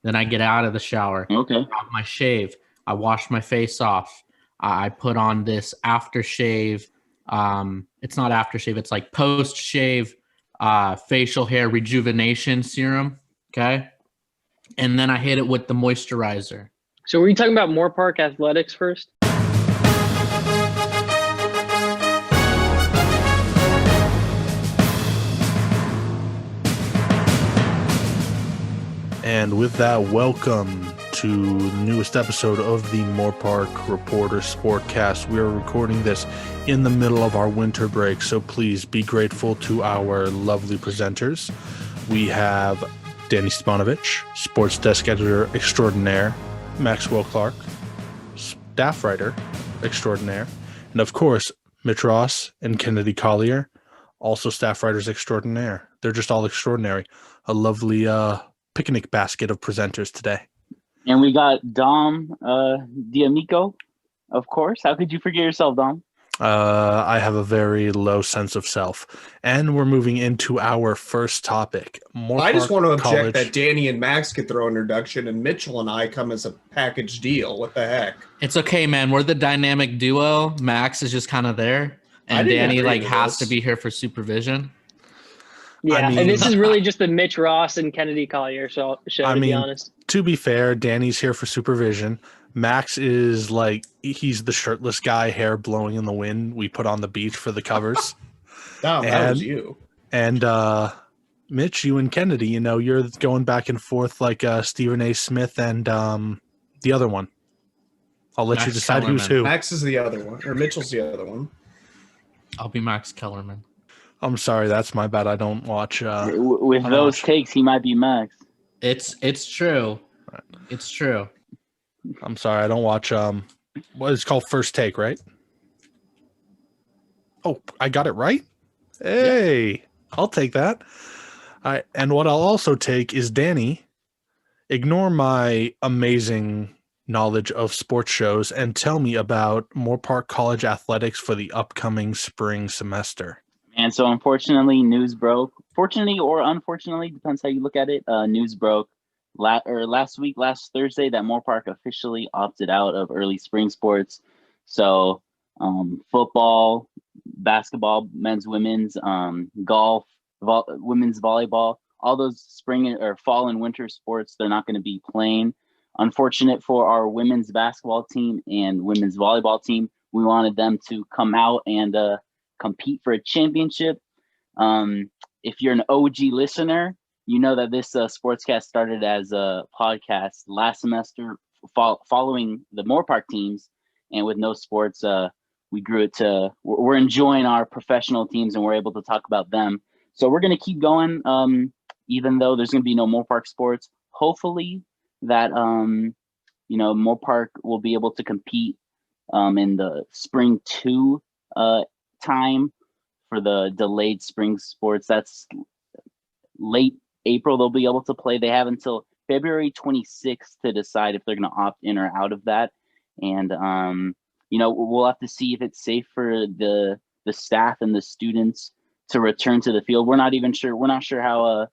Then I get out of the shower, Okay. have my shave, I wash my face off. I put on this aftershave. It's not aftershave, it's like post shave facial hair rejuvenation serum. Okay. And then I hit it with the moisturizer. So were you talking about Moorpark Athletics first? And with that, welcome to the newest episode of the Moorpark Reporter Sportcast. We are recording this in the middle of our winter break, so please be grateful to our lovely presenters. We have Danny Spanovich, sports desk editor extraordinaire, Maxwell Clark, staff writer extraordinaire, and of course, Mitch Ross and Kennedy Collier, also staff writers extraordinaire. They're just all extraordinary. A lovely picnic basket of presenters today. And we got Dom D'Amico, of course. How could you forget yourself, Dom? I have a very low sense of self. And we're moving into our first topic. I just want to object that Danny and Max get their own introduction and Mitchell and I come as a package deal. What the heck? It's okay, man. We're the dynamic duo. Max is just kind of there, and Danny has to be here for supervision. Yeah, and this is really just the Mitch Ross and Kennedy Collier show, to be honest. To be fair, Danny's here for supervision. Max is like, he's the shirtless guy, hair blowing in the wind we put on the beach for the covers. Oh, that was you. And Mitch, you and Kennedy, you're going back and forth like Stephen A. Smith and the other one. I'll let you decide who's who. Max is the other one, or Mitchell's the other one. I'll be Max Kellerman. I'm sorry, that's my bad. I don't watch. With those takes, he might be Max. It's true. Right. It's true. I'm sorry, I don't watch. What is it called? First Take, right? Oh, I got it right. Hey, yeah. I'll take that. And what I'll also take is Danny. Ignore my amazing knowledge of sports shows and tell me about Moorpark College athletics for the upcoming spring semester. And so, unfortunately, news broke. Fortunately or unfortunately, depends how you look at it. News broke last Thursday, that Moorpark officially opted out of early spring sports. So, football, basketball, men's, women's, golf, women's volleyball, all those spring or fall and winter sports, they're not going to be playing. Unfortunate for our women's basketball team and women's volleyball team. We wanted them to come out and compete for a championship. If you're an OG listener, you know that this sportscast started as a podcast last semester following the Moorpark teams, and with no sports, we grew it to we're enjoying our professional teams and we're able to talk about them. So we're going to keep going, even though there's going to be no Moorpark sports. Hopefully that Moorpark will be able to compete in the spring 2 time for the delayed spring sports. That's late April they'll be able to play. They have until February 26th to decide if they're going to opt in or out of that. And we'll have to see if it's safe for the staff and the students to return to the field. We're not sure how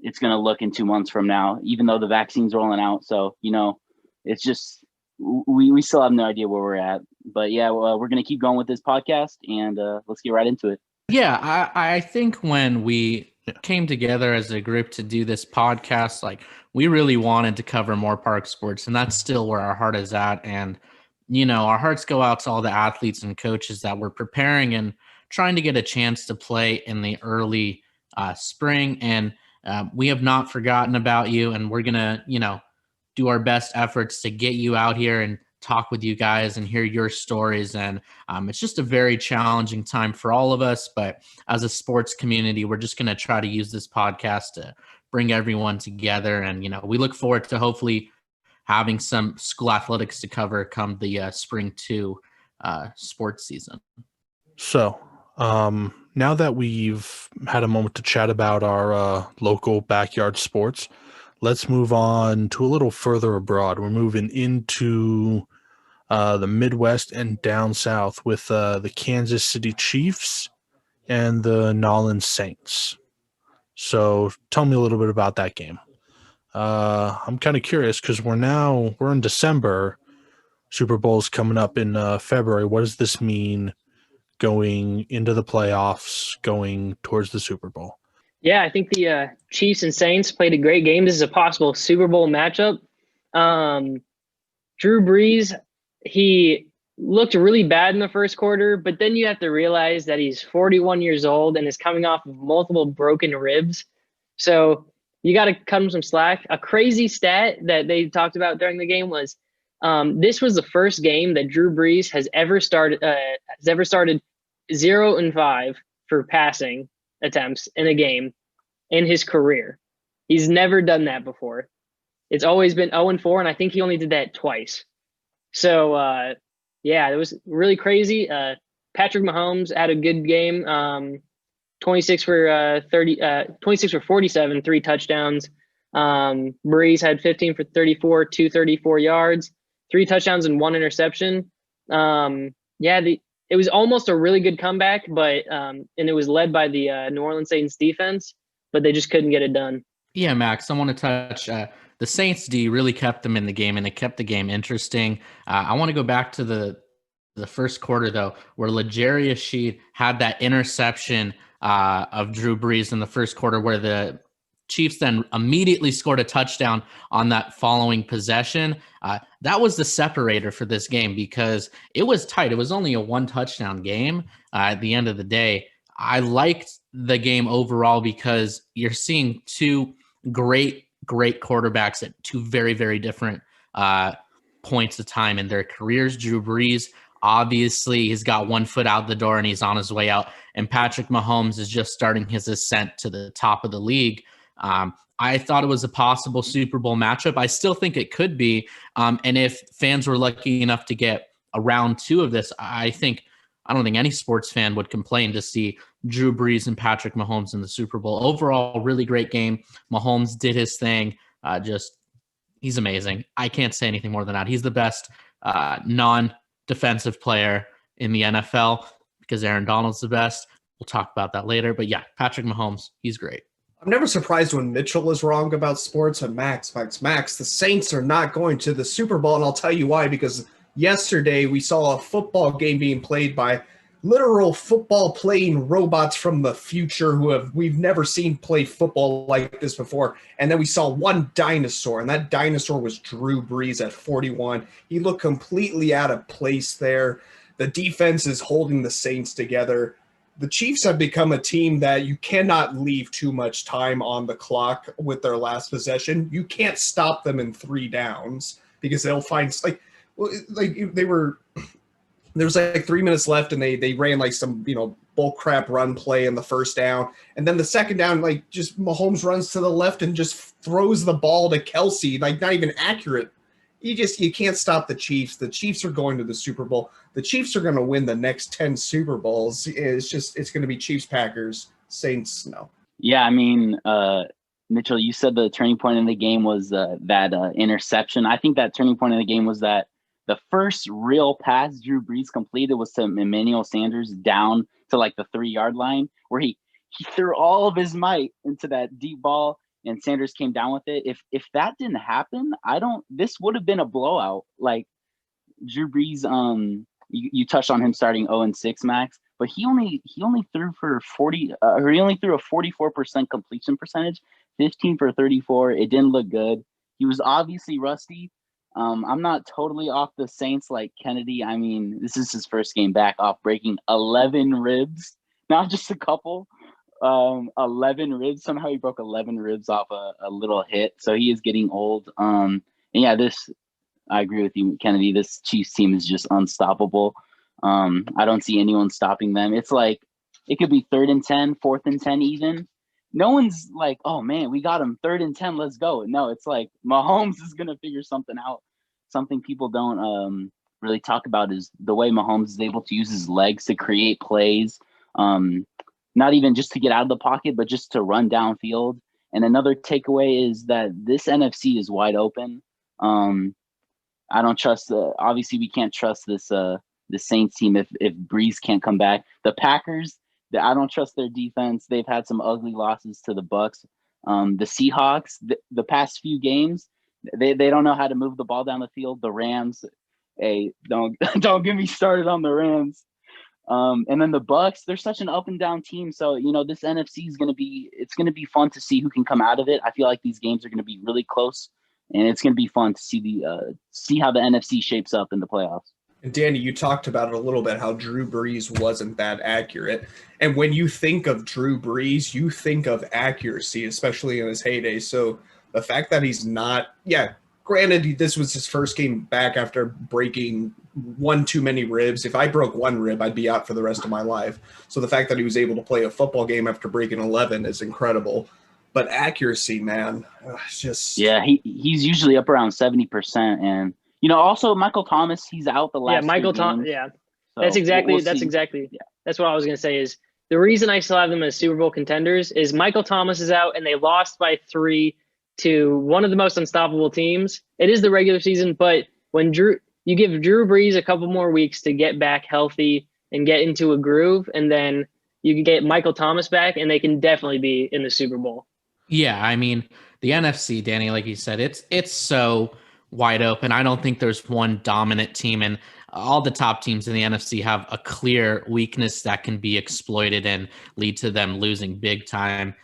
it's going to look in 2 months from now, even though the vaccine's rolling out. So it's just we still have no idea where we're at. But yeah, we're going to keep going with this podcast, and let's get right into it. Yeah, I think when we came together as a group to do this podcast, like, we really wanted to cover Moorpark sports, and that's still where our heart is at. And, our hearts go out to all the athletes and coaches that were preparing and trying to get a chance to play in the early spring. And we have not forgotten about you, and we're going to, do our best efforts to get you out here and talk with you guys and hear your stories. And it's just a very challenging time for all of us, but as a sports community, we're just going to try to use this podcast to bring everyone together. And, we look forward to hopefully having some school athletics to cover come the spring 2 sports season. So now that we've had a moment to chat about our local backyard sports, let's move on to a little further abroad. We're moving into the Midwest and down south with the Kansas City Chiefs and the Nolens Saints. So tell me a little bit about that game. I'm kind of curious because we're in December. Super Bowl's coming up in February. What does this mean going into the playoffs, going towards the Super Bowl? Yeah, I think the Chiefs and Saints played a great game. This is a possible Super Bowl matchup. Drew Brees, he looked really bad in the first quarter, but then you have to realize that he's 41 years old and is coming off of multiple broken ribs. So you got to cut him some slack. A crazy stat that they talked about during the game was this was the first game that Drew Brees has ever started 0-5 for passing attempts in a game in his career. He's never done that before. It's always been 0-4, and I think he only did that twice. So, yeah, it was really crazy. Patrick Mahomes had a good game. 26 for 47, 3 touchdowns. Brees had 15 for 34, 234 yards, 3 touchdowns and 1 interception. It was almost a really good comeback, but and it was led by the New Orleans Saints defense, but they just couldn't get it done. Yeah, Max, I want to touch the Saints D really kept them in the game, and it kept the game interesting. I want to go back to the first quarter, though, where L'Jarius Sheed had that interception of Drew Brees in the first quarter, where the Chiefs then immediately scored a touchdown on that following possession. That was the separator for this game because it was tight. It was only a 1-touchdown game at the end of the day. I liked the game overall because you're seeing 2 great quarterbacks at 2 very, very different points of time in their careers. Drew Brees, obviously, he's got 1 foot out the door and he's on his way out. And Patrick Mahomes is just starting his ascent to the top of the league. I thought it was a possible Super Bowl matchup. I still think it could be. And if fans were lucky enough to get a round 2 of this, I don't think any sports fan would complain to see Drew Brees and Patrick Mahomes in the Super Bowl. Overall, really great game. Mahomes did his thing. He's amazing. I can't say anything more than that. He's the best non-defensive player in the NFL because Aaron Donald's the best. We'll talk about that later. But yeah, Patrick Mahomes, he's great. I'm never surprised when Mitchell is wrong about sports. And Max, the Saints are not going to the Super Bowl, and I'll tell you why. Because yesterday we saw a football game being played by literal football-playing robots from the future we've never seen play football like this before. And then we saw one dinosaur, and that dinosaur was Drew Brees at 41. He looked completely out of place there. The defense is holding the Saints together. The Chiefs have become a team that you cannot leave too much time on the clock with their last possession. You can't stop them in 3 downs because they'll find there was 3 minutes left and they ran some bull crap run play in the first down, and then the second down just Mahomes runs to the left and just throws the ball to Kelsey, not even accurate. You can't stop the Chiefs. The Chiefs are going to the Super Bowl. The Chiefs are going to win the next 10 Super Bowls. It's going to be Chiefs, Packers, Saints. No. Yeah, I mean, Mitchell, you said the turning point in the game was that interception. I think that turning point in the game was that the first real pass Drew Brees completed was to Emmanuel Sanders down to the 3-yard line, where he threw all of his might into that deep ball. And Sanders came down with it. If that didn't happen, this would have been a blowout. Drew Brees, you touched on him starting 0-6, Max, but he only threw for 40, or he only threw a 44% completion percentage, 15 for 34. It didn't look good. He was obviously rusty. I'm not totally off the Saints like Kennedy. I mean, this is his first game back off breaking 11 ribs, not just a couple. 11 ribs. Somehow he broke 11 ribs off a little hit. So he is getting old. And yeah, I agree with you, Kennedy. This Chiefs team is just unstoppable. I don't see anyone stopping them. It's it could be 3rd and 10, 4th and 10 even. No one's oh man, we got him 3rd and 10. Let's go. No, it's Mahomes is going to figure something out. Something people don't really talk about is the way Mahomes is able to use his legs to create plays. Not even just to get out of the pocket, but just to run downfield. And another takeaway is that this NFC is wide open. I don't trust. Obviously, we can't trust the Saints team if Brees can't come back. The Packers, I don't trust their defense. They've had some ugly losses to the Bucs. The Seahawks, the past few games, they don't know how to move the ball down the field. The Rams, hey, don't get me started on the Rams. And then the Bucks, they're such an up and down team. So, this NFC is going to be fun to see who can come out of it. I feel like these games are going to be really close, and it's going to be fun to see how the NFC shapes up in the playoffs. And Danny, you talked about it a little bit, how Drew Brees wasn't that accurate. And when you think of Drew Brees, you think of accuracy, especially in his heyday. So the fact that he's not, granted, this was his first game back after breaking one too many ribs. If I broke one rib, I'd be out for the rest of my life. So the fact that he was able to play a football game after breaking 11 is incredible. But accuracy, man, it's just... Yeah, he's usually up around 70%. And, also Michael Thomas, he's out the last Michael Thomas, so that's exactly yeah. That's what I was going to say is the reason I still have them as Super Bowl contenders is Michael Thomas is out and they lost by 3 to one of the most unstoppable teams. It is the regular season, but when you give Drew Brees a couple more weeks to get back healthy and get into a groove, and then you can get Michael Thomas back and they can definitely be in the Super Bowl. Yeah, I mean, the NFC, Danny, like you said, it's so wide open. I don't think there's one dominant team, and all the top teams in the NFC have a clear weakness that can be exploited and lead to them losing big time.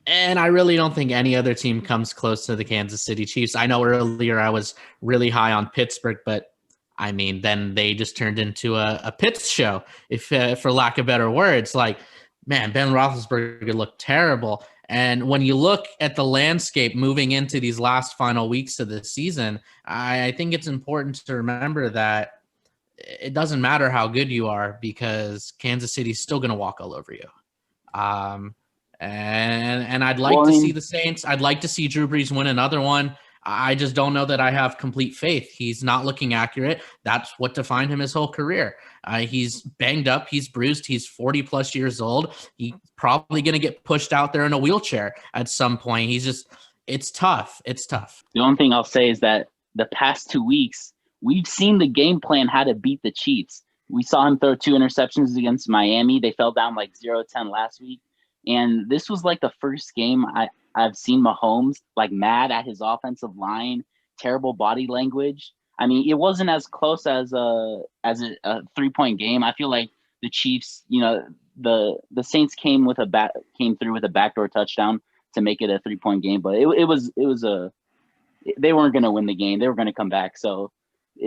And I really don't think any other team comes close to the Kansas City Chiefs. I know earlier I was really high on Pittsburgh, but I mean, then they just turned into a Pitts show, if for lack of better words. Like, man, Ben Roethlisberger looked terrible. And when you look at the landscape moving into these last final weeks of the season, I think it's important to remember that it doesn't matter how good you are, because Kansas City's still going to walk all over you. And I'd like to see the Saints. I'd like to see Drew Brees win another one. I just don't know that I have complete faith. He's not looking accurate. That's what defined him his whole career. He's banged up. He's bruised. He's 40 plus years old. He's probably going to get pushed out there in a wheelchair at some point. It's tough. It's tough. The only thing I'll say is that the past 2 weeks, we've seen the game plan how to beat the Chiefs. We saw him throw 2 interceptions against Miami. They fell down like 0-10 last week. And this was like the first game I've seen Mahomes like mad at his offensive line, terrible body language. I mean, it wasn't as close as a 3-point game. I feel like the Chiefs, the Saints came through with a backdoor touchdown to make it a 3-point game, but they weren't going to win the game. They were going to come back. So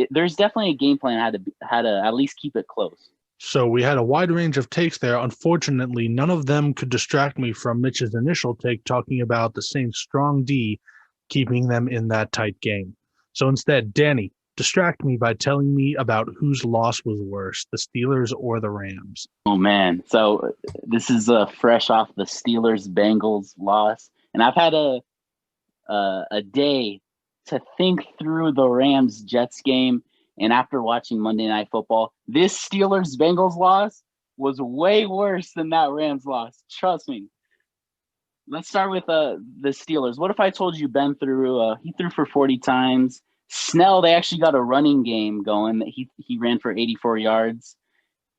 there's definitely a game plan how to at least keep it close. So we had a wide range of takes there. Unfortunately, none of them could distract me from Mitch's initial take talking about the Saints' strong D keeping them in that tight game. So instead, Danny, distract me by telling me about whose loss was worse, the Steelers or the Rams. Oh, man. So this is fresh off the Steelers-Bengals loss. And I've had a day to think through the Rams-Jets game. And after watching Monday Night Football, this Steelers-Bengals loss was way worse than that Rams loss. Trust me. Let's start with the Steelers. What if I told you Ben he threw for 40 times. Snell, they actually got a running game going. He ran for 84 yards.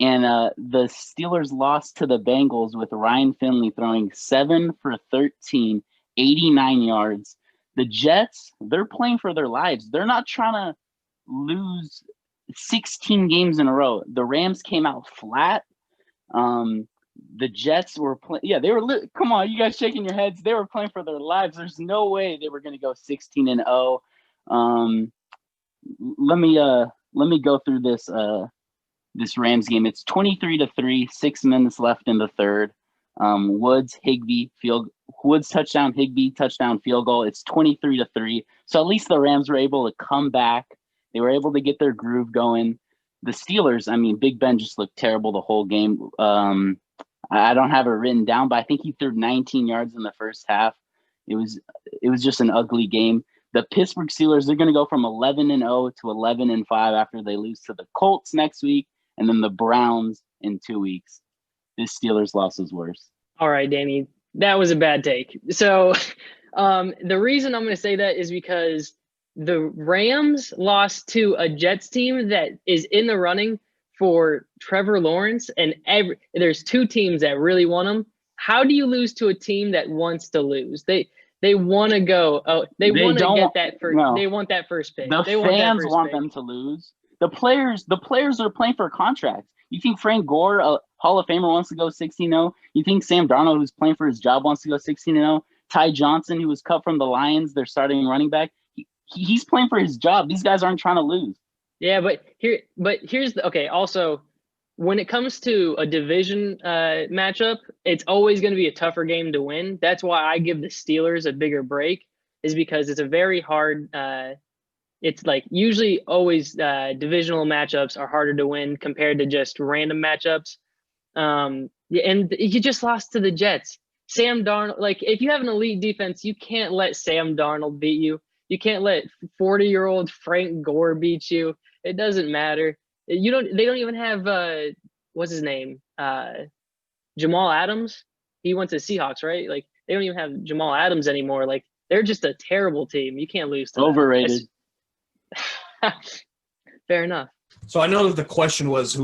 And the Steelers lost to the Bengals with Ryan Finley throwing 7 for 13, 89 yards. The Jets, they're playing for their lives. They're not trying to lose 16 games in a row. The Rams came out flat. The Jets were playing. Yeah, they were. Come on, you guys shaking your heads. They were playing for their lives. There's no way they were going to go 16-0. Let me go through this Rams game. It's 23-3. 6 minutes left in the third. Woods touchdown, Higbee touchdown, field goal. It's 23-3. So at least the Rams were able to come back. They were able to get their groove going. The Steelers, I mean, Big Ben just looked terrible the whole game. I don't have it written down, but I think he threw 19 yards in the first half. It was just an ugly game. The Pittsburgh Steelers, they're going to go from 11-0 to 11-5 after they lose to the Colts next week, and then the Browns in 2 weeks. This Steelers loss is worse. All right, Danny, that was a bad take. So the reason I'm going to say that is because the Rams lost to a Jets team that is in the running for Trevor Lawrence, and there's 2 teams that really want him. how do you lose to a team that wants to lose? They want to go. Oh, they want to get that first. No. They want that first pick. The they fans want pick. them to lose. The players are playing for contracts. You think Frank Gore, a Hall of Famer, wants to go 16-0? You think Sam Darnold, who's playing for his job, wants to go 16-0? Ty Johnson, who was cut from the Lions, their starting running back, he's playing for his job. These guys aren't trying to lose. Yeah, but here's the okay. Also, when it comes to a division matchup, it's always going to be a tougher game to win. That's why I give the Steelers a bigger break, is because it's a very hard. It's like usually always divisional matchups are harder to win compared to just random matchups. And you just lost to the Jets. Sam Darnold, like if you have an elite defense, you can't let Sam Darnold beat you. You can't let 40-year-old Frank Gore beat you. It doesn't matter. They don't even have what's his name? Jamal Adams. He went to Seahawks, right? Like they don't even have Jamal Adams anymore. Like they're just a terrible team. You can't lose to overrated. Fair enough. So I know that the question was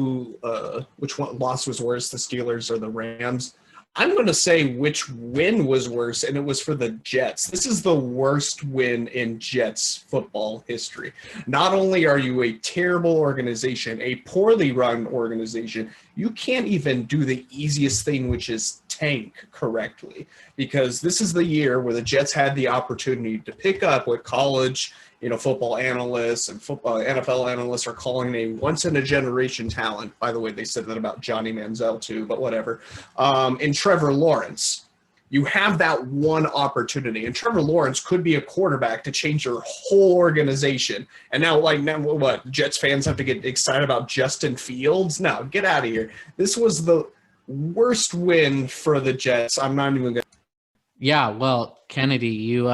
which one loss was worse, the Steelers or the Rams. I'm going to say which win was worse, and it was for the Jets. This is the worst win in Jets football history. Not only are you a terrible organization, a poorly run organization, you can't even do the easiest thing, which is tank correctly, because this is the year where the Jets had the opportunity to pick up what college football analysts and NFL analysts are calling a once-in-a-generation talent. By the way, they said that about Johnny Manziel too, but whatever. And Trevor Lawrence. You have that one opportunity, and Trevor Lawrence could be a quarterback to change your whole organization. And now what? Jets fans have to get excited about Justin Fields? No, get out of here. This was the worst win for the Jets. I'm not even going to. Yeah, well, Kennedy, you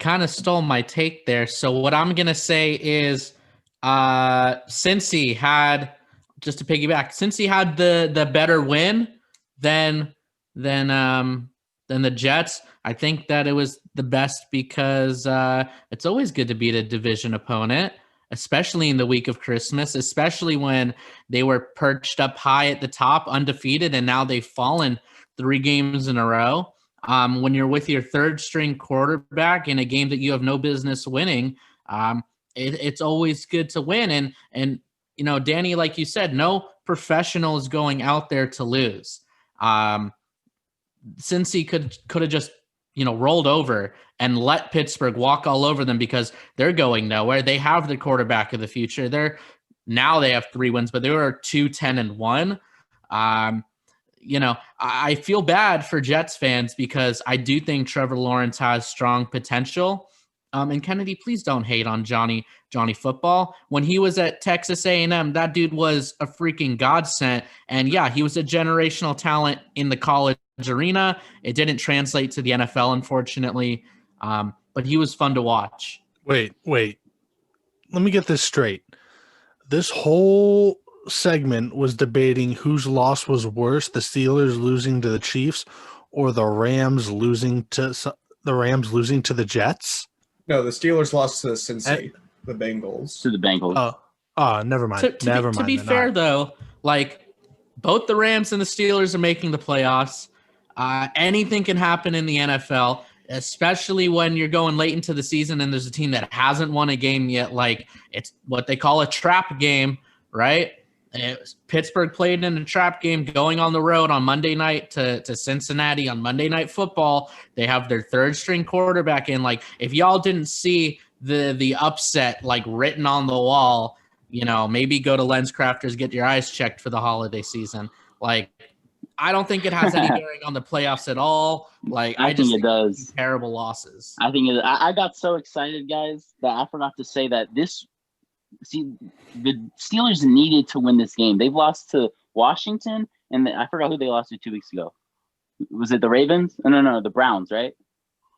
kind of stole my take there. So what I'm going to say is Cincy had, just to piggyback, Cincy had the better win than the Jets. I think that it was the best because it's always good to beat a division opponent, especially in the week of Christmas, especially when they were perched up high at the top, undefeated, and now they've fallen 3 games in a row. When you're with your third string quarterback in a game that you have no business winning, it's always good to win. And Danny, like you said, no professional is going out there to lose. Since he could have just rolled over and let Pittsburgh walk all over them because they're going nowhere. They have the quarterback of the future. They have 3 wins, but they were 2-10-1. I feel bad for Jets fans because I do think Trevor Lawrence has strong potential. And Kennedy, please don't hate on Johnny Football. When he was at Texas A&M, that dude was a freaking godsend. And yeah, he was a generational talent in the college arena. It didn't translate to the NFL, unfortunately. But he was fun to watch. Wait. Let me get this straight. This whole segment was debating whose loss was worse, the Steelers losing to the Chiefs or the Rams losing to the Jets. No, the Steelers lost to Cincy, the Bengals. To the Bengals. Oh, never mind. To be fair, though, like both the Rams and the Steelers are making the playoffs. Anything can happen in the NFL, especially when you're going late into the season and there's a team that hasn't won a game yet. Like it's what they call a trap game, right? Pittsburgh played in a trap game going on the road on Monday night to Cincinnati on Monday Night Football. They have their third string quarterback in. Like if y'all didn't see the upset like written on the wall, maybe go to LensCrafters, get your eyes checked for the holiday season. Like I don't think it has any bearing on the playoffs at all. Like I just think it does. Terrible losses. I think I got so excited, guys, that I forgot to say that the Steelers needed to win this game. They've lost to Washington, and I forgot who they lost to 2 weeks ago. Was it the Ravens? No, the Browns, right?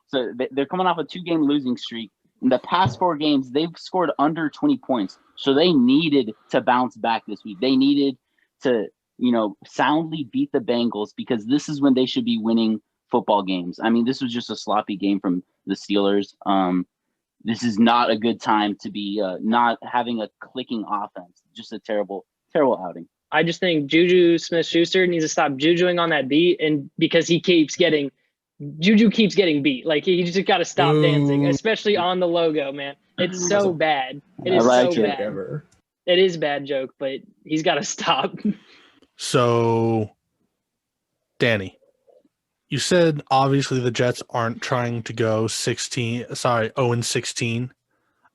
So they're coming off a 2-game losing streak. In the past 4 games, they've scored under 20 points. So they needed to bounce back this week. They needed to, soundly beat the Bengals because this is when they should be winning football games. I mean, this was just a sloppy game from the Steelers. This is not a good time to be not having a clicking offense. Just a terrible, terrible outing. I just think Juju Smith-Schuster needs to stop jujuing on that beat, and because Juju keeps getting beat. Like he just got to stop dancing, especially on the logo, man. It's so bad. It is so bad. Ever. It is a bad joke, but he's got to stop. So, Danny, you said obviously the Jets aren't trying to go 0-16.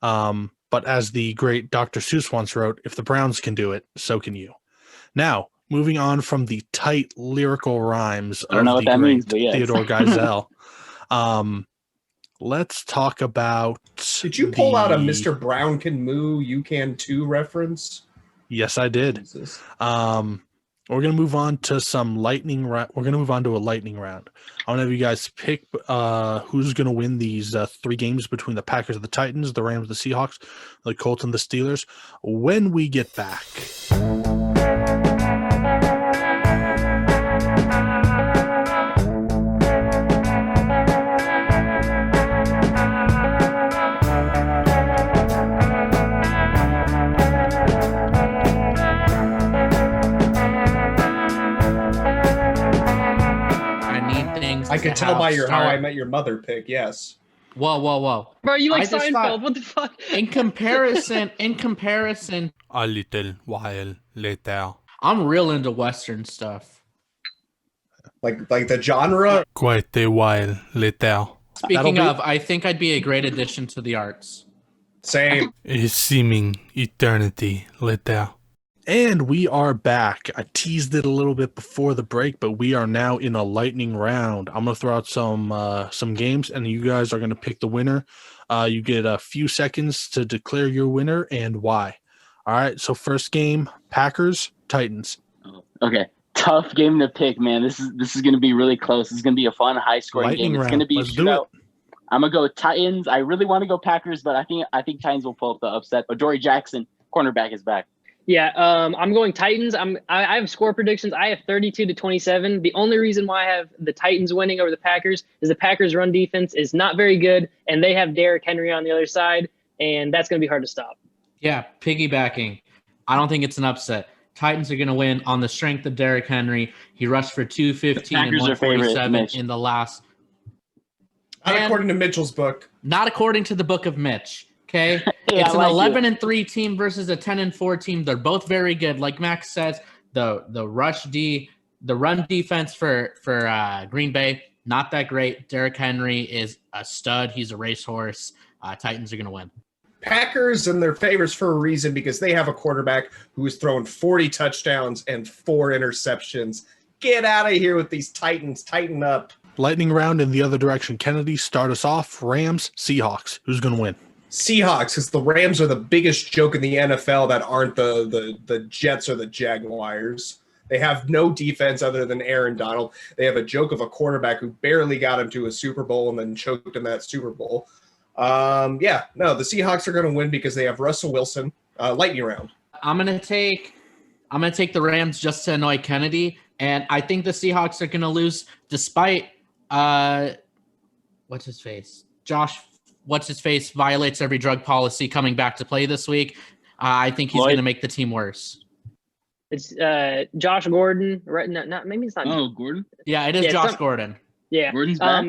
But as the great Dr. Seuss once wrote, if the Browns can do it, so can you. Now, moving on from the tight lyrical rhymes of the great Theodore Geisel, let's talk about. Did you pull out a Mr. Brown Can Moo, You Can Too reference? Yes, I did. We're going to move on to some lightning round. We're going to move on to a lightning round. I want to have you guys pick who's going to win these 3 games between the Packers and the Titans, the Rams, the Seahawks, the Colts, and the Steelers when we get back. I could tell by your How I Met Your Mother pick, yes. Whoa. Bro, you like Seinfeld? What the fuck? In comparison, a little while later. I'm real into Western stuff. Like the genre? Quite a while later. Speaking of, I think I'd be a great addition to the arts. Same. A seeming eternity later. And we are back. I teased it a little bit before the break, but we are now in a lightning round. I'm going to throw out some games, and you guys are going to pick the winner. You get a few seconds to declare your winner and why. All right, so first game, Packers, Titans. Okay, tough game to pick, man. This is going to be really close. This is going to be a fun, high-scoring game. It's going to be a shootout. I'm going to go Titans. I really want to go Packers, but I think Titans will pull up the upset. Adoree Jackson, cornerback, is back. Yeah, I'm going Titans. I have score predictions. I have 32-27. The only reason why I have the Titans winning over the Packers is the Packers' run defense is not very good, and they have Derrick Henry on the other side, and that's going to be hard to stop. Yeah, piggybacking. I don't think it's an upset. Titans are going to win on the strength of Derrick Henry. He rushed for 215 and 147 in the last. Not according to Mitchell's book. Not according to the book of Mitch. Okay, yeah, it's an 11-3 team versus a 10-4 team. They're both very good. Like Max says, the run defense for Green Bay, not that great. Derrick Henry is a stud. He's a racehorse. Titans are going to win. Packers and their favorites for a reason because they have a quarterback who has thrown 40 touchdowns and 4 interceptions. Get out of here with these Titans. Tighten up. Lightning round in the other direction. Kennedy, start us off. Rams, Seahawks. Who's going to win? Seahawks, because the Rams are the biggest joke in the NFL that aren't the Jets or the Jaguars. They have no defense other than Aaron Donald. They have a joke of a quarterback who barely got him to a Super Bowl and then choked in that Super Bowl. The Seahawks are going to win because they have Russell Wilson. Lightning round. I'm gonna take the Rams just to annoy Kennedy, and I think the Seahawks are going to lose despite What's-his-face violates every drug policy coming back to play this week. I think he's going to make the team worse. It's Josh Gordon, right? Not maybe it's not. Oh, Gordon. Yeah, it is Josh Gordon. Yeah, Gordon's back.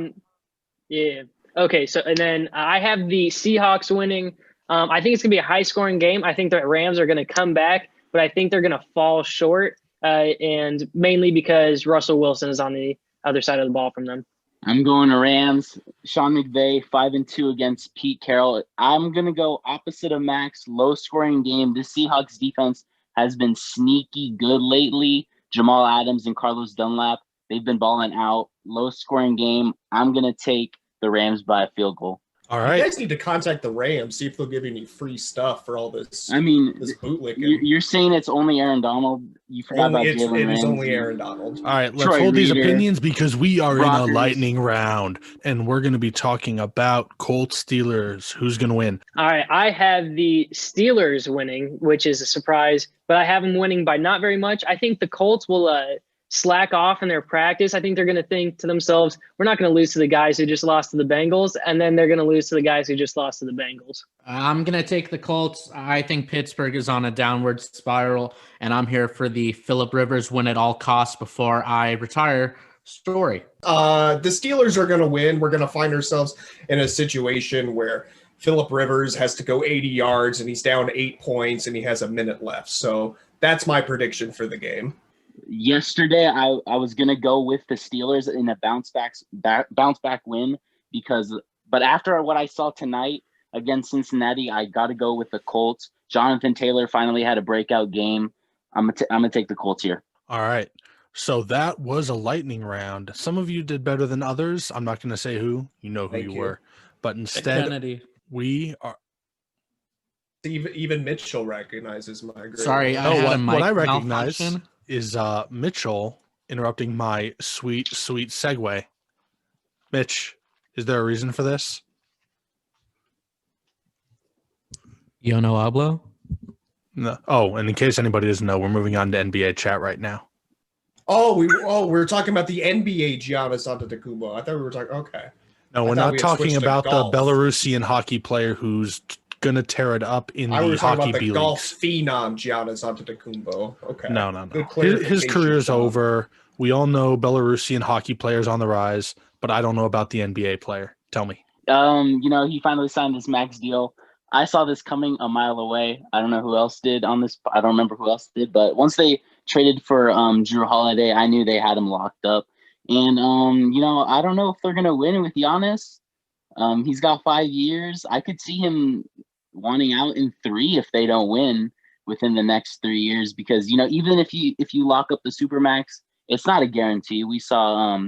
Yeah. Okay, so and then I have the Seahawks winning. I think it's going to be a high-scoring game. I think the Rams are going to come back, but I think they're going to fall short, and mainly because Russell Wilson is on the other side of the ball from them. I'm going to Rams. Sean McVay, 5-2 against Pete Carroll. I'm going to go opposite of Max. Low-scoring game. This Seahawks defense has been sneaky good lately. Jamal Adams and Carlos Dunlap, they've been balling out. Low-scoring game. I'm going to take the Rams by a field goal. All right. You guys need to contact the Rams, see if they'll give you any free stuff for all this. I mean, this bootlicking. You're saying it's only Aaron Donald. You forgot about Jalen Ramsey. It is only Aaron Donald. All right, let's hold these opinions because we are in a lightning round, and we're going to be talking about Colts Steelers. Who's going to win? All right, I have the Steelers winning, which is a surprise, but I have them winning by not very much. I think the Colts will slack off in their practice, I think they're going to think to themselves, we're not going to lose to the guys who just lost to the Bengals, and then they're going to lose to the guys who just lost to the Bengals. I'm going to take the Colts. I think Pittsburgh is on a downward spiral, and I'm here for the Phillip Rivers win at all costs before I retire story. The Steelers are going to win. We're going to find ourselves in a situation where Phillip Rivers has to go 80 yards and he's down 8 points and he has a minute left. So that's my prediction for the game. Yesterday, I was gonna go with the Steelers in a bounce back win but after what I saw tonight against Cincinnati, I got to go with the Colts. Jonathan Taylor finally had a breakout game. I'm gonna take the Colts here. All right. So that was a lightning round. Some of you did better than others. I'm not going to say who. You know who you were. But instead, we are. Even Mitchell recognizes my grade. Sorry, what I recognize is Mitchell interrupting my sweet segue. Mitch, is there a reason for this? Yo no hablo? No. Oh, and in case anybody doesn't know, we're moving on to NBA chat right now. We were talking about the NBA Giannis Antetokounmpo. I thought we were talking. Okay. No, we're not talking about the Belarusian hockey player who's gonna tear it up in the hockey B leagues. I was talking about the golf phenom Giannis Antetokounmpo. Okay. No. His career's over. We all know Belarusian hockey players on the rise, but I don't know about the NBA player. Tell me. He finally signed this max deal. I saw this coming a mile away. I don't know who else did on this. I don't remember who else did, but once they traded for Drew Holiday, I knew they had him locked up. And I don't know if they're gonna win with Giannis. He's got 5 years. I could see him wanting out in 3 if they don't win within the next 3 years, because even if you lock up the Supermax, it's not a guarantee. We saw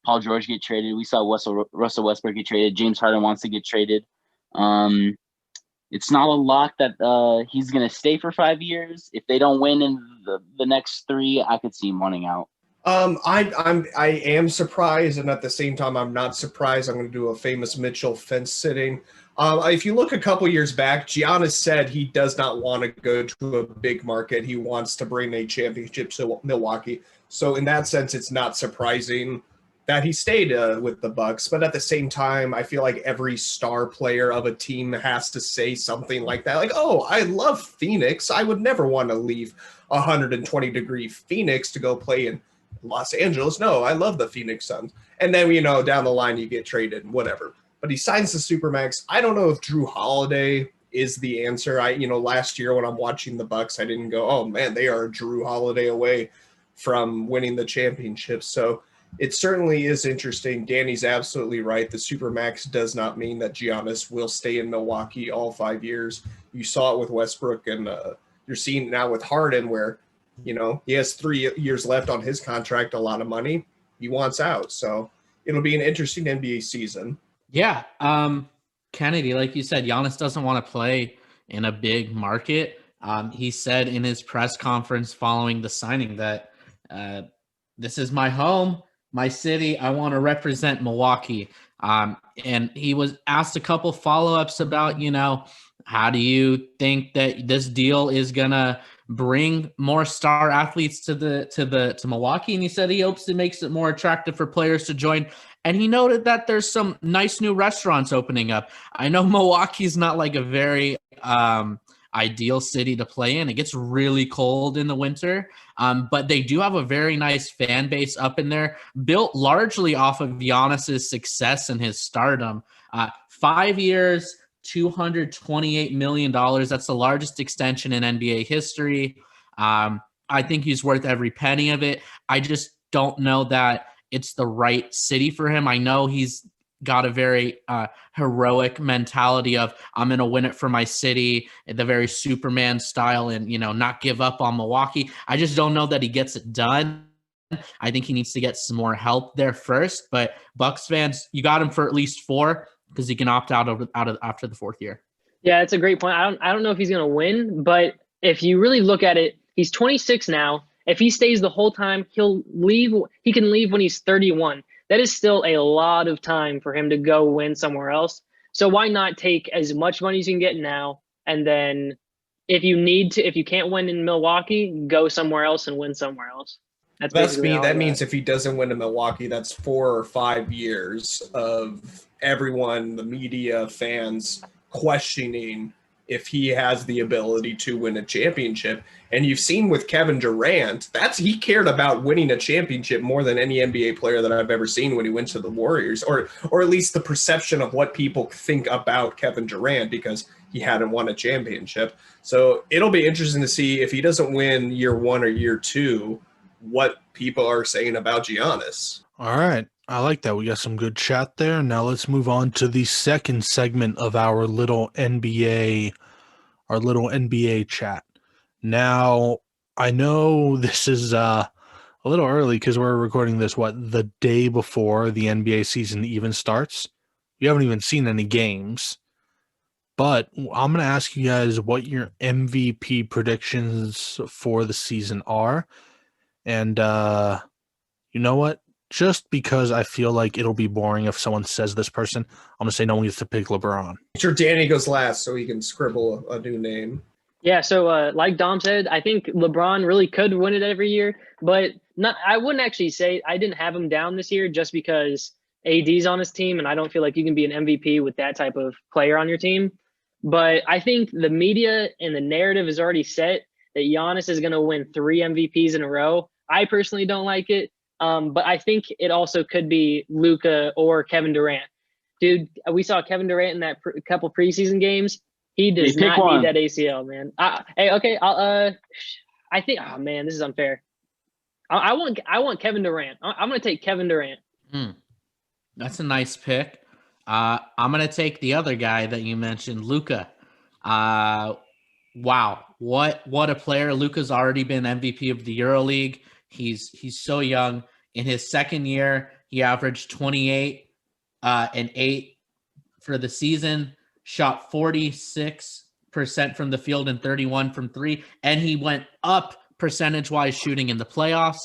Paul George get traded. We saw Russell Westbrook get traded. James Harden wants to get traded. It's not a lock that he's going to stay for 5 years. If they don't win in the next 3, I could see him wanting out. I am surprised, and at the same time, I'm not surprised. I'm going to do a famous Mitchell fence sitting. If you look a couple years back, Giannis said he does not want to go to a big market. He wants to bring a championship to Milwaukee. So in that sense, it's not surprising that he stayed with the Bucks. But at the same time, I feel like every star player of a team has to say something like that. Like, oh, I love Phoenix. I would never want to leave 120-degree Phoenix to go play in Los Angeles. No, I love the Phoenix Suns. And then, down the line, you get traded, whatever. But he signs the Supermax. I don't know if Drew Holiday is the answer. Last year when I'm watching the Bucks, I didn't go, oh, man, they are Drew Holiday away from winning the championship. So it certainly is interesting. Danny's absolutely right. The Supermax does not mean that Giannis will stay in Milwaukee all 5 years. You saw it with Westbrook, and you're seeing it now with Harden where, he has 3 years left on his contract, a lot of money. He wants out. So it'll be an interesting NBA season. Yeah. Kennedy, like you said, Giannis doesn't want to play in a big market. He said in his press conference following the signing that this is my home, my city. I want to represent Milwaukee. And he was asked a couple follow-ups about, how do you think that this deal is gonna bring more star athletes to Milwaukee? And he said he hopes it makes it more attractive for players to join. And he noted that there's some nice new restaurants opening up. I know Milwaukee's not like a very ideal city to play in. It gets really cold in the winter, but they do have a very nice fan base up in there, built largely off of Giannis's success and his stardom. 5 years, $228 million. That's the largest extension in NBA history. I think he's worth every penny of it. I just don't know that it's the right city for him. I know he's got a very heroic mentality of I'm going to win it for my city, the very Superman style, and, not give up on Milwaukee. I just don't know that he gets it done. I think he needs to get some more help there first. But Bucks fans, you got him for at least 4 because he can opt out after the 4th year. Yeah, it's a great point. I don't know if he's going to win, but if you really look at it, he's 26 now. If he stays the whole time, he'll leave. He can leave when he's 31. That is still a lot of time for him to go win somewhere else. So why not take as much money as you can get now, and then if you can't win in Milwaukee, go somewhere else and win somewhere else. That's That's basically all that that. means if he doesn't win in Milwaukee, that's 4 or 5 years of everyone, the media, fans questioning if he has the ability to win a championship. And you've seen with Kevin Durant, he cared about winning a championship more than any NBA player that I've ever seen when he went to the Warriors, or at least the perception of what people think about Kevin Durant, because he hadn't won a championship. So it'll be interesting to see if he doesn't win year 1 or year 2, what people are saying about Giannis. All right. I like that. We got some good chat there. Now let's move on to the second segment of our little NBA chat. Now, I know this is a little early because we're recording this, the day before the NBA season even starts. We haven't even seen any games. But I'm going to ask you guys what your MVP predictions for the season are. And you know what? Just because I feel like it'll be boring if someone says this person, I'm going to say no one gets to pick LeBron. Make sure Danny goes last so he can scribble a new name. Yeah, so like Dom said, I think LeBron really could win it every year, but I wouldn't actually say I didn't have him down this year just because AD's on his team, and I don't feel like you can be an MVP with that type of player on your team. But I think the media and the narrative is already set that Giannis is going to win 3 MVPs in a row. I personally don't like it, but I think it also could be Luka or Kevin Durant. Dude, we saw Kevin Durant in that couple preseason games. He does not need that ACL, man. Hey, okay. I think. Oh man, this is unfair. I want Kevin Durant. I'm going to take Kevin Durant. That's a nice pick. I'm going to take the other guy that you mentioned, Luka. Wow, what a player! Luka's already been MVP of the EuroLeague. He's so young. In his second year, he averaged 28 and 8 for the season. Shot 46% from the field and 31 from 3, and he went up percentage-wise shooting in the playoffs.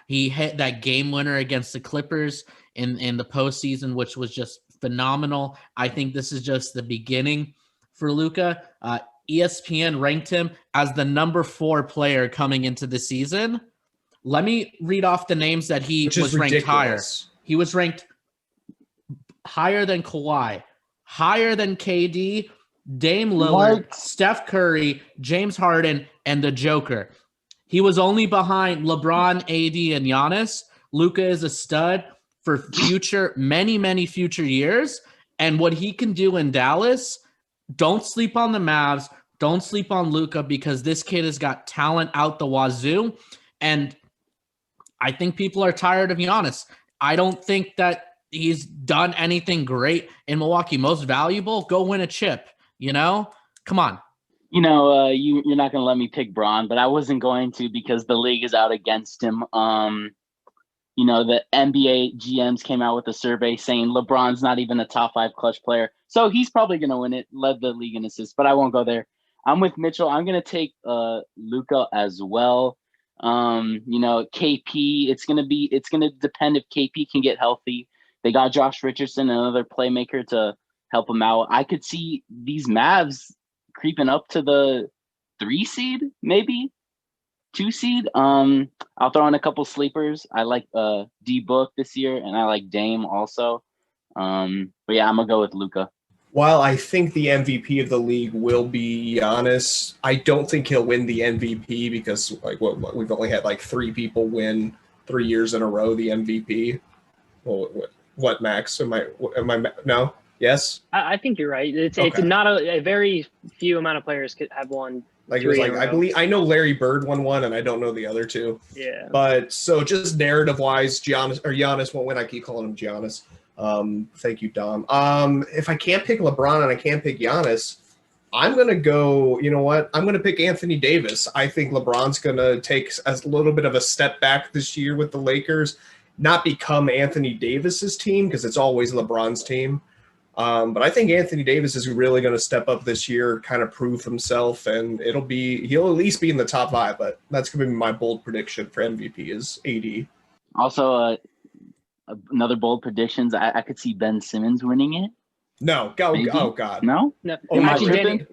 He hit that game winner against the Clippers in the postseason, which was just phenomenal. I think this is just the beginning for Luka. ESPN ranked him as the number 4 player coming into the season. Let me read off the names that he was ranked higher. He was ranked higher than Kawhi, higher than KD, Dame Lillard, Steph Curry, James Harden, and the Joker. He was only behind LeBron, AD, and Giannis. Luka is a stud for many future years. And what he can do in Dallas, don't sleep on the Mavs. Don't sleep on Luka, because this kid has got talent out the wazoo. And I think people are tired of Giannis. I don't think that he's done anything great in Milwaukee. Most valuable, go win a chip, Come on. You're not going to let me pick Bron, but I wasn't going to because the league is out against him. The NBA GMs came out with a survey saying LeBron's not even a top 5 clutch player. So he's probably going to win it, led the league in assists, but I won't go there. I'm with Mitchell. I'm going to take Luka as well. KP, it's going to depend if KP can get healthy. They got Josh Richardson, another playmaker, to help him out. I could see these Mavs creeping up to the 3 seed, maybe 2 seed. I'll throw in a couple sleepers. I like D Book this year, and I like Dame also. But yeah, I'm gonna go with Luka. While I think the MVP of the league will be Giannis, I don't think he'll win the MVP because we've only had 3 people win 3 years in a row the MVP. Well, what Max? Am I no? Yes. I think you're right. It's not a very few amount of players could have won. I know Larry Bird won one, and I don't know the other 2. Yeah. But so just narrative wise, Giannis won't win. I keep calling him Giannis. Thank you, Dom. If I can't pick LeBron and I can't pick Giannis, I'm gonna go. You know what? I'm gonna pick Anthony Davis. I think LeBron's gonna take a little bit of a step back this year with the Lakers, not become Anthony Davis's team because it's always LeBron's team. But I think Anthony Davis is really going to step up this year, kind of prove himself, and he'll at least be in the top 5. But that's going to be my bold prediction for MVP is AD. Also, another bold predictions. I could see Ben Simmons winning it. No, oh God, no. Actually,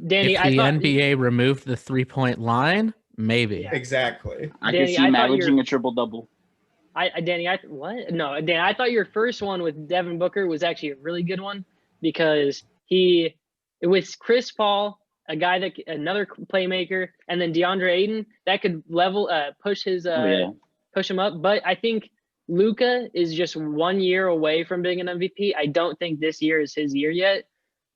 Danny, if the NBA removed the 3-point line, Maybe. Yeah. Exactly. I Danny, can see I him thought averaging a triple-double. Danny, what? No, Danny, I thought your first one with Devin Booker was actually a really good one because it was Chris Paul, a guy another playmaker, and then DeAndre Ayton that could push him up. But I think Luka is just 1 year away from being an MVP. I don't think this year is his year yet,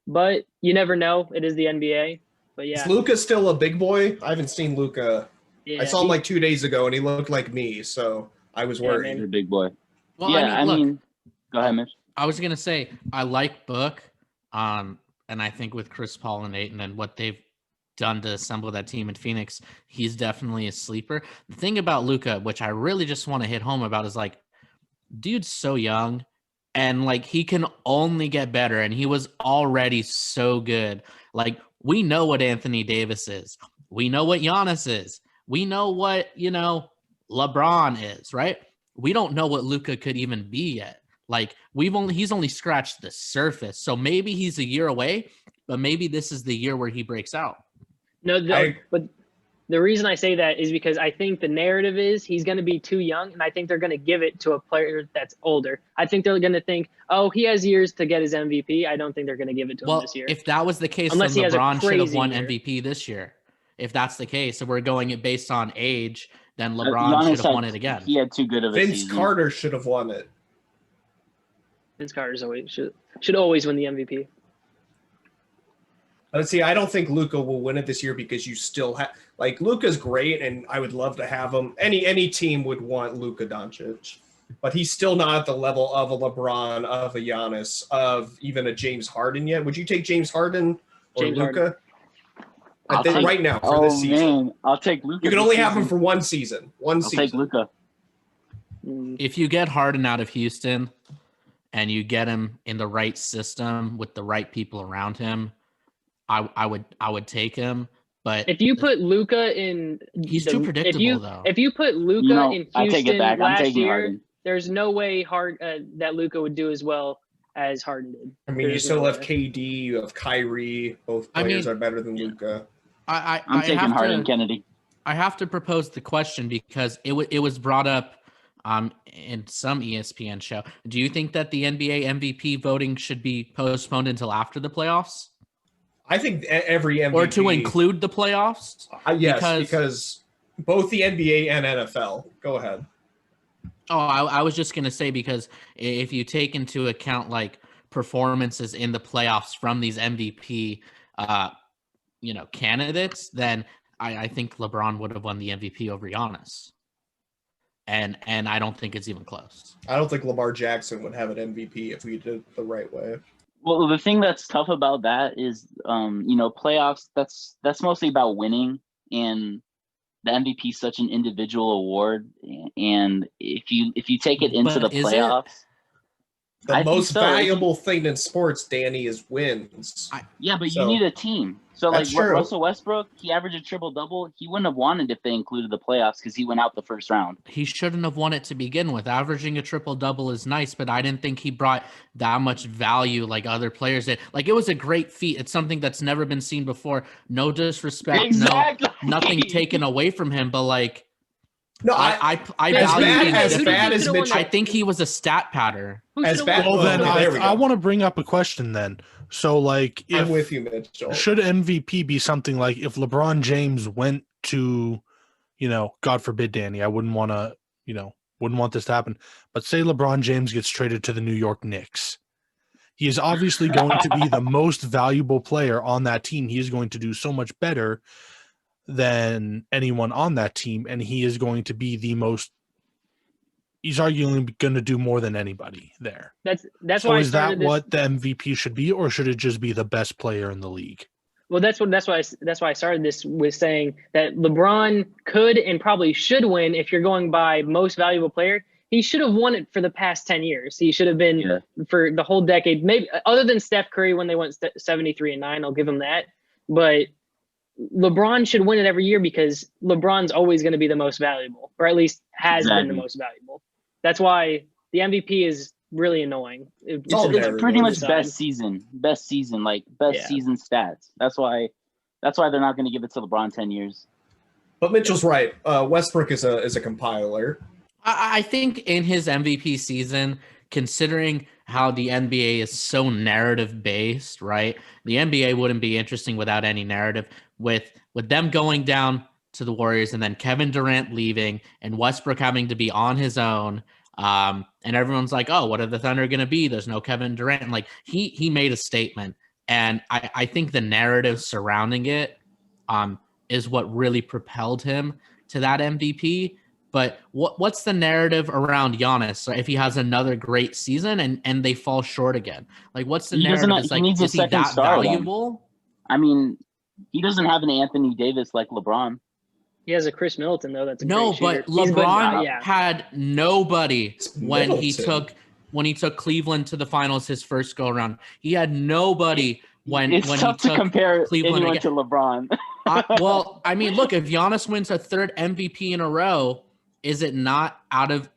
but you never know. It is the NBA. But yeah, Is Luka still a big boy? I haven't seen Luka. yeah, I saw him like 2 days ago, and he looked like me, so I was Yeah, worried. man. He's a big boy. Well, Yeah, I mean, look, go ahead, Mitch. I was gonna say I like Book, and I think with Chris Paul and Ayton and what they've done to assemble that team in Phoenix, he's definitely a sleeper. The thing about Luka, which I really just want to hit home about, is like, dude's so young, and like he can only get better, and he was already so good. Like we know what Anthony Davis is, we know what Giannis is, we know what LeBron is, right? We don't know what Luka could even be yet. Like he's only scratched the surface. So maybe he's a year away, but maybe this is the year where he breaks out. No, but the reason I say that is because I think the narrative is he's going to be too young, and I think they're going to give it to a player that's older. I think they're going to think, oh, he has years to get his MVP. I don't think they're going to give it to him this year. If that was the case, Unless then he has a LeBron should have crazy won year. MVP this year. If that's the case, if we're going it based on age, then LeBron Giannis should have won it again. He had too good of a Vince season. Carter should have won it. Vince Carter should always win the MVP. Let's see. I don't think Luka will win it this year because you still have Luka's great, and I would love to have him. Any team would want Luka Doncic, but he's still not at the level of a LeBron, of a Giannis, of even a James Harden yet. Would you take James Harden or Luka? Right now for this season. Man, I'll take Luka. You can only have him for one season. I'll take Luka. If you get Harden out of Houston and you get him in the right system with the right people around him, I would take him. But if you put Luka in, he's too predictable though. If you put Luka in I take it Houston back. I'm last taking year, Harden. there's no way that Luka would do as well as Harden did. I mean, you There's still no have way. KD, you have Kyrie. Both players are better than Luka. I'm taking Harden, Kennedy. I have to propose the question because it was brought up in some ESPN show. Do you think that the NBA MVP voting should be postponed until after the playoffs? I think every MVP, or to include the playoffs? Yes, because both the NBA and NFL. Go ahead. Oh, I was just gonna say, because if you take into account like performances in the playoffs from these MVP, candidates, then I think LeBron would have won the MVP over Giannis. And I don't think it's even close. I don't think Lamar Jackson would have an MVP if we did it the right way. Well, the thing that's tough about that is, playoffs. That's mostly about winning, and the MVP is such an individual award. And if you take it into the playoffs, the most valuable thing in sports, Danny, is wins. But you need a team. So like true. Russell Westbrook, he averaged a triple-double. He wouldn't have won it if they included the playoffs because he went out the first round. He shouldn't have won it to begin with. Averaging a triple-double is nice, but I didn't think he brought that much value like other players did. Like, it was a great feat. It's something that's never been seen before. No disrespect, Exactly. nothing taken away from him, but like, no, I as value bad as Mitch. I think he was a stat patter. As bad. Well, then there we go. I want to bring up a question then. So, like, I'm with you, Mitchell. Should MVP be something like if LeBron James went to, God forbid, Danny, I wouldn't want to, wouldn't want this to happen. But say LeBron James gets traded to the New York Knicks. He is obviously going to be the most valuable player on that team. He is going to do so much better than anyone on that team, and he is going to be the most. He's arguably going to do more than anybody there. That's so why. Is that what the MVP should be, or should it just be the best player in the league? Well, that's why I started this with saying that LeBron could and probably should win if you're going by most valuable player. He should have won it for the past 10 years. He should have been for the whole decade. Maybe other than Steph Curry when they went 73-9, I'll give him that. But LeBron should win it every year because LeBron's always going to be the most valuable, or at least has been the most valuable. That's why the MVP is really annoying. It's pretty much best season, season stats. That's why they're not going to give it to LeBron 10 years. But Mitchell's right. Westbrook is a compiler. I think in his MVP season, considering how the NBA is so narrative based, right? The NBA wouldn't be interesting without any narrative. With them going down to the Warriors and then Kevin Durant leaving and Westbrook having to be on his own, and everyone's like, "Oh, what are the Thunder going to be? There's no Kevin Durant." And like he made a statement, and I think the narrative surrounding it is what really propelled him to that MVP. But what's the narrative around Giannis if he has another great season and they fall short again? Like, what's the narrative? Is he that valuable? I mean, he doesn't have an Anthony Davis like LeBron. He has a Chris Middleton though. That's but LeBron had nobody when he took Cleveland to the finals his first go around. He had nobody when he took to compare Cleveland anyone to LeBron. Well, I mean, look, if Giannis wins a third MVP in a row, is it not out of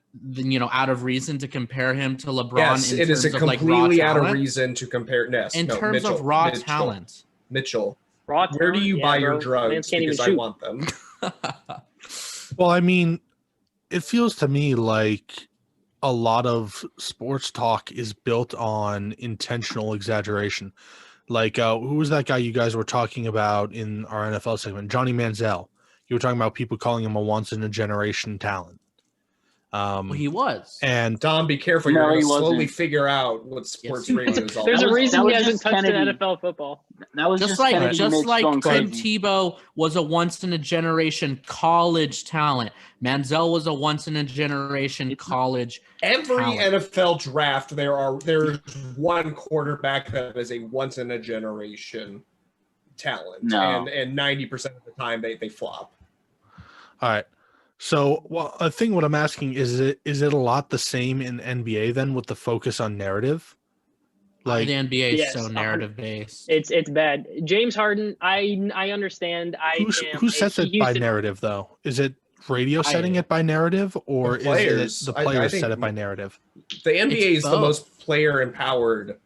reason to compare him to LeBron? Yes, it is completely out of reason to compare. Yes, in terms of raw talent. Mitchell, raw where do you buy your drugs? Because I want them. Well, I mean, it feels to me like a lot of sports talk is built on intentional exaggeration. Like, who was that guy you guys were talking about in our NFL segment? Johnny Manziel. You were talking about people calling him a once-in-a-generation talent. Well, he was. And Dom, be careful. You're going to slowly figure out what sports radio is all about. There's a reason he hasn't touched an NFL football. That was just like Tim Tebow was a once-in-a-generation college talent. Manziel was a once-in-a-generation college Every talent. NFL draft, there's one quarterback that is a once-in-a-generation talent. No. And 90% of the time, they flop. All right. So, well, I think what I'm asking is it a lot the same in NBA then with the focus on narrative? Like the NBA is so narrative based. It's bad. James Harden, I understand. Who sets it by narrative though? Is it radio setting it by narrative, or is it the players set it by narrative? The NBA is the most player empowered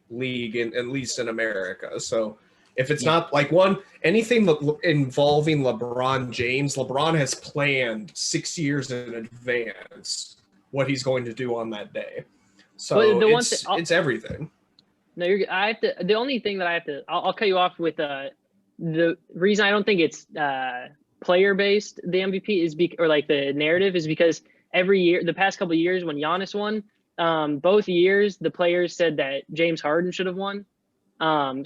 league at least in America. So if it's not like anything involving LeBron James, LeBron has planned 6 years in advance what he's going to do on that day. So it's everything. No, the only thing that I have to, I'll cut you off with the reason I don't think it's player based. The MVP is or like the narrative is because every year, the past couple of years when Giannis won, both years the players said that James Harden should have won.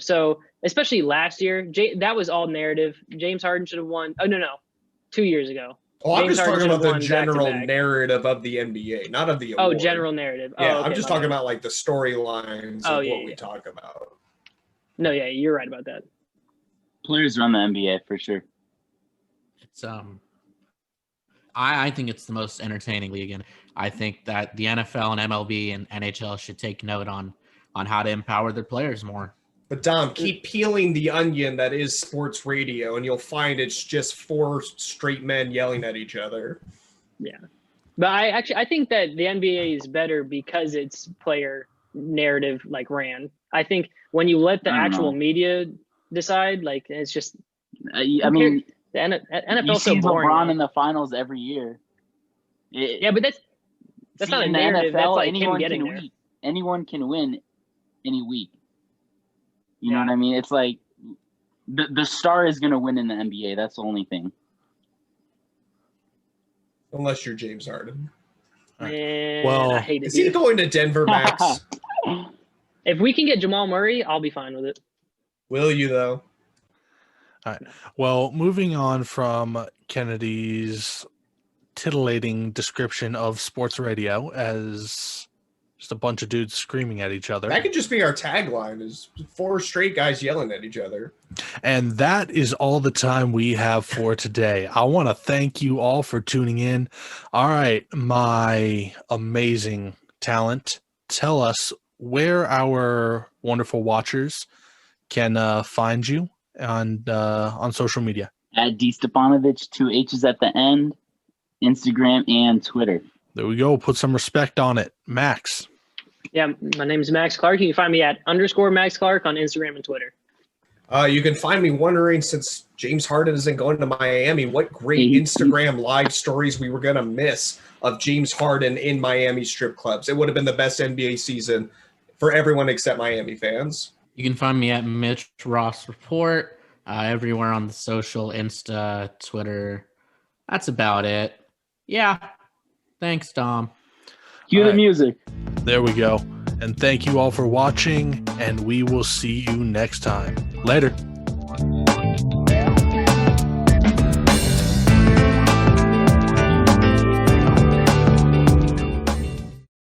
So especially last year, that was all narrative. James Harden should have won. Oh, no. 2 years ago. Oh, I'm just talking about the general narrative of the NBA, not of the award. Oh, general narrative. Yeah, okay, I'm just talking about like the storylines of what we talk about. No, yeah, you're right about that. Players run the NBA for sure. It's I think it's the most entertaining league, and I think that the NFL and MLB and NHL should take note on how to empower their players more. But Dom, keep peeling the onion that is sports radio, and you'll find it's just four straight men yelling at each other. Yeah, but I think that the NBA is better because it's player narrative like ran. I think when you let the actual media decide, like it's just. I mean, the NFL is so boring. LeBron in the finals every year. But that's not a narrative. That's like him getting there. Anyone can win any week. You know what I mean? It's like the star is going to win in the NBA. That's the only thing. Unless you're James Harden. Well, I hate it. Is he going to Denver, Max? If we can get Jamal Murray, I'll be fine with it. Will you, though? All right. Well, moving on from Kennedy's titillating description of sports radio as just a bunch of dudes screaming at each other. That could just be our tagline, is four straight guys yelling at each other. And that is all the time we have for today. I want to thank you all for tuning in. All right, my amazing talent, tell us where our wonderful watchers can find you on social media. At D Stepanovich, 2 H's at the end, Instagram and Twitter. There we go. Put some respect on it. Max. Yeah, my name is Max Clark. You can find me at _Max Clark on Instagram and Twitter. You can find me wondering, since James Harden isn't going to Miami, what great Instagram live stories we were going to miss of James Harden in Miami strip clubs. It would have been the best NBA season for everyone except Miami fans. You can find me at Mitch Ross Report, everywhere on the social, Insta, Twitter. That's about it. Yeah. Thanks, Dom. Cue the music. There we go. And thank you all for watching, and we will see you next time. Later.